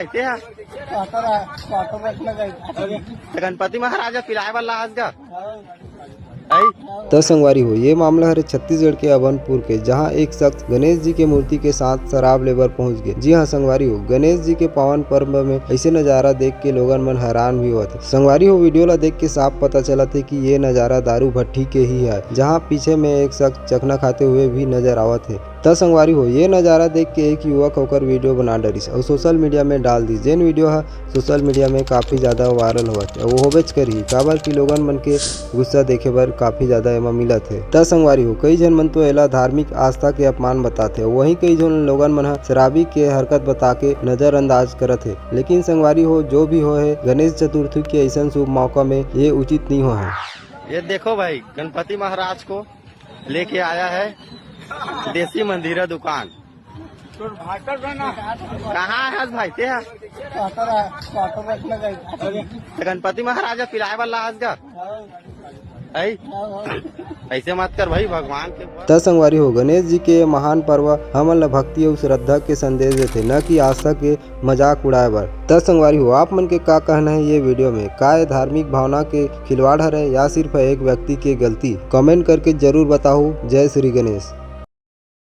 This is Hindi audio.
कैसे है गणपति महाराज पिलाए वाला आज का तो संगवारी हो, ये मामला है छत्तीसगढ़ के अभनपुर के, जहां एक शख्स गणेश जी के मूर्ति के साथ शराब लेकर पहुंच गए। जी हां संगवारी हो, गणेश जी के पावन पर्व में ऐसे नजारा देख के लोगन मन हैरान भी हुआ थे। संगवारी हो, वीडियो ला देख के साफ पता चला था कि ये नजारा दारू भट्टी के ही है, जहां पीछे में एक शख्स चखना खाते हुए भी नजर आवत है। तब संगवारी हो, ये नज़ारा देख के एक युवक होकर वीडियो बना डरिस और सोशल मीडिया में डाल दी। जेन वीडियो है सोशल मीडिया में काफ़ी ज़्यादा वायरल हुआ है। वो होबेच करी काबर की लोगन मन के गुस्सा देखे बर काफ़ी ज़्यादा एमा मिलत है। तब संगवारी हो, कई जन मन तो एला धार्मिक आस्था के अपमान बताते, वहीं कई जन लोगन मन शराबी के हरकत बता के नजरअंदाज करत है। लेकिन संगवारी हो, जो भी हो है, गणेश चतुर्थी के ऐसा शुभ मौका में ये उचित नहीं हो है। ये देखो भाई, गणपति महाराज को लेके आया है देसी मंदिरा दुकान। कहाँ है भाई ते है गणपति महाराज पिलाए वाला आज का ऐसे मत कर भाई, भगवान के। तब संगवारी हो, गणेश जी के महान पर्व हमन ला भक्ति और श्रद्धा के संदेश देते, न कि आस्था के मजाक उड़ाए बर। तब संगवारी हो, आप मन के का कहना है ये वीडियो में? का ये धार्मिक भावना के खिलवाड़ है या सिर्फ एक व्यक्ति की गलती? कमेंट करके जरूर बताओ। जय श्री गणेश।